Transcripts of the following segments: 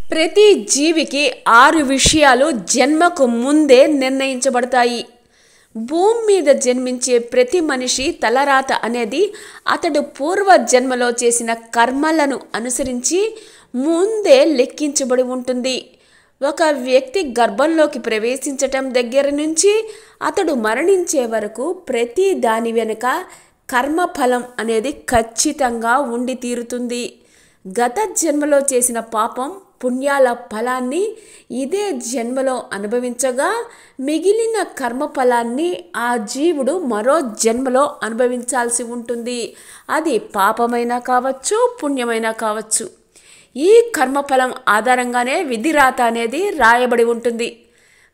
ప్రతి జీవికి 6 విషయాలు జన్మకు ముందే నిర్ణయించబడతాయి. భూమి మీద జన్మించే ప్రతి మనిషి తలరాత అనేది అతడు పూర్వ జన్మలో చేసిన కర్మలను అనుసరించి ముందే లెక్కించబడి ఉంటుంది. ఒక వ్యక్తి గర్భంలోకి ప్రవేశించటం దగ్గర నుంచి అతడు మరణించే వరకు ప్రతి దాని వెనుక కర్మఫలం అనేది ఖచ్చితంగా ఉండి తీరుతుంది. గత జన్మలో చేసిన పాపం పుణ్యాల ఫలాన్ని ఇదే జన్మలో అనుభవించగా మిగిలిన కర్మ ఫలాన్ని ఆ జీవుడు మరో జన్మలో అనుభవించాల్సి ఉంటుంది. అది పాపమైనా కావచ్చు, పుణ్యమైనా కావచ్చు. ఈ కర్మఫలం ఆధారంగానే విధిరాత అనేది రాయబడి ఉంటుంది.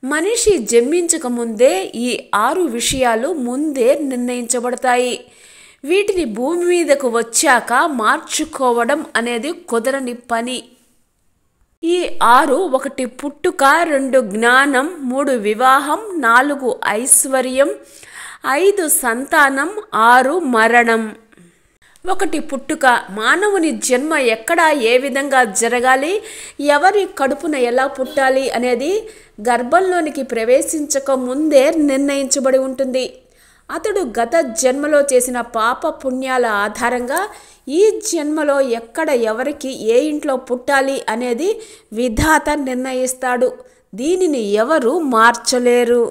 మనిషి జన్మించక ముందే ఈ 6 విషయాలు ముందే నిర్ణయించబడతాయి. వీటిని భూమి మీదకు వచ్చాక మార్చుకోవడం అనేది కుదరని పని. ఈ 6 1 పుట్టుక, 2 జ్ఞానం, 3 వివాహం, 4 ఐశ్వర్యం, 5 సంతానం, 6 మరణం. 1 పుట్టుక. మానవుని జన్మ ఎక్కడ ఏ విధంగా జరగాలి, ఎవరి కడుపున ఎలా పుట్టాలి అనేది గర్భంలోనికి ప్రవేశించక ముందే నిర్ణయించబడి ఉంటుంది. అతడు గత జన్మలో చేసిన పాప పుణ్యాల ఆధారంగా ఈ జన్మలో ఎక్కడ ఎవరికి ఏ ఇంట్లో పుట్టాలి అనేది విధాత నిర్ణయిస్తాడు. దీనిని ఎవరు మార్చలేరు.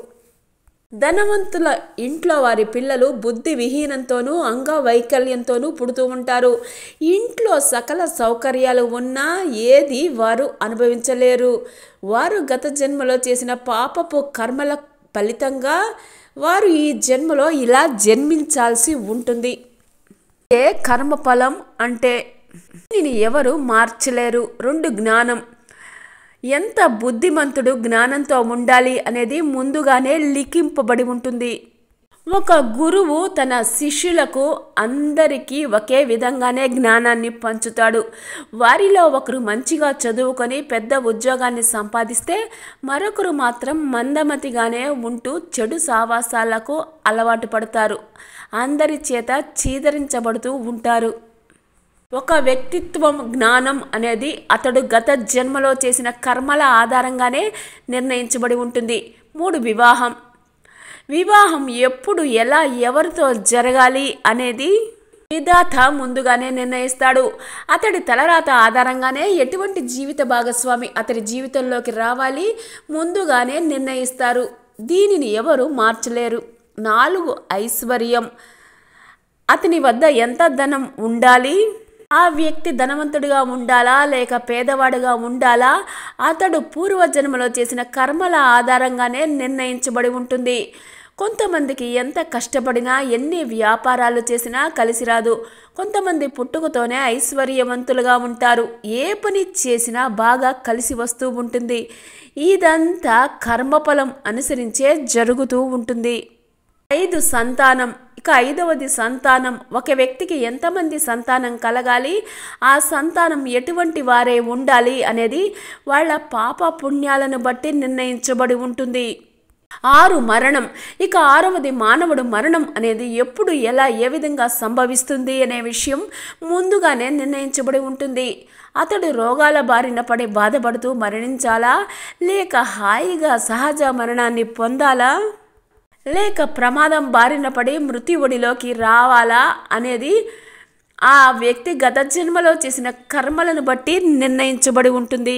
ధనవంతుల ఇంట్లో వారి పిల్లలు బుద్ధి విహీనంతోనూ అంగవైకల్యంతోనూ పుడుతూ ఉంటారు. ఇంట్లో సకల సౌకర్యాలు ఉన్నా ఏది వారు అనుభవించలేరు. వారు గత జన్మలో చేసిన పాపపు కర్మల ఫలితంగా వారు ఈ జన్మలో ఇలా జన్మించాల్సి ఉంటుంది. ఏ కర్మఫలం అంటే దీనిని ఎవరు మార్చలేరు. 2 జ్ఞానం. ఎంత బుద్ధిమంతుడు జ్ఞానంతో ఉండాలి అనేది ముందుగానే లిఖింపబడి ఉంటుంది. ఒక గురువు తన శిష్యులకు అందరికీ ఒకే విధంగానే జ్ఞానాన్ని పంచుతాడు. వారిలో ఒకరు మంచిగా చదువుకొని పెద్ద ఉద్యోగాన్ని సంపాదిస్తే మరొకరు మాత్రం మందమతిగానే ఉంటూ చెడు సావాసాలకు అలవాటు పడతారు. అందరి చేత చీదరించబడుతూ ఉంటారు. ఒక వ్యక్తిత్వం జ్ఞానం అనేది అతడు గత జన్మలో చేసిన కర్మల ఆధారంగానే నిర్ణయించబడి ఉంటుంది. 3 వివాహం. వివాహం ఎప్పుడు ఎలా ఎవరితో జరగాలి అనేది విధాత ముందుగానే నిర్ణయిస్తాడు. అతడి తలరాత ఆధారంగానే ఎటువంటి జీవిత భాగస్వామి అతడి జీవితంలోకి రావాలి ముందుగానే నిర్ణయిస్తారు. దీనిని ఎవరు మార్చలేరు. 4 ఐశ్వర్యం. అతని వద్ద ఎంత ధనం ఉండాలి, ఆ వ్యక్తి ధనవంతుడిగా ఉండాలా లేక పేదవాడిగా ఉండాలా, అతడు పూర్వజన్మలో చేసిన కర్మల ఆధారంగానే నిర్ణయించబడి ఉంటుంది. కొంతమందికి ఎంత కష్టపడినా ఎన్ని వ్యాపారాలు చేసినా కలిసి రాదు. కొంతమంది పుట్టుకతోనే ఐశ్వర్యవంతులుగా ఉంటారు. ఏ పని చేసినా బాగా కలిసి వస్తూ ఉంటుంది. ఇదంతా కర్మఫలం అనుసరించే జరుగుతూ ఉంటుంది. 5 సంతానం. ఇక 5వది సంతానం. ఒక వ్యక్తికి ఎంతమంది సంతానం కలగాలి, ఆ సంతానం ఎటువంటి వారే ఉండాలి అనేది వాళ్ళ పాప పుణ్యాలను బట్టి నిర్ణయించబడి ఉంటుంది. 6 మరణం. ఇక 6వది మానవుడు మరణం అనేది ఎప్పుడు ఎలా ఏ విధంగా సంభవిస్తుంది అనే విషయం ముందుగానే నిర్ణయించబడి ఉంటుంది. అతడు రోగాల బారిన పడి బాధపడుతూ మరణించాలా లేక హాయిగా సహజ మరణాన్ని పొందాలా లేక ప్రమాదం బారిన పడి మృత్యువుడిలోకి రావాలా అనేది ఆ వ్యక్తి గత జన్మలో చేసిన కర్మలను బట్టి నిర్ణయించబడి ఉంటుంది.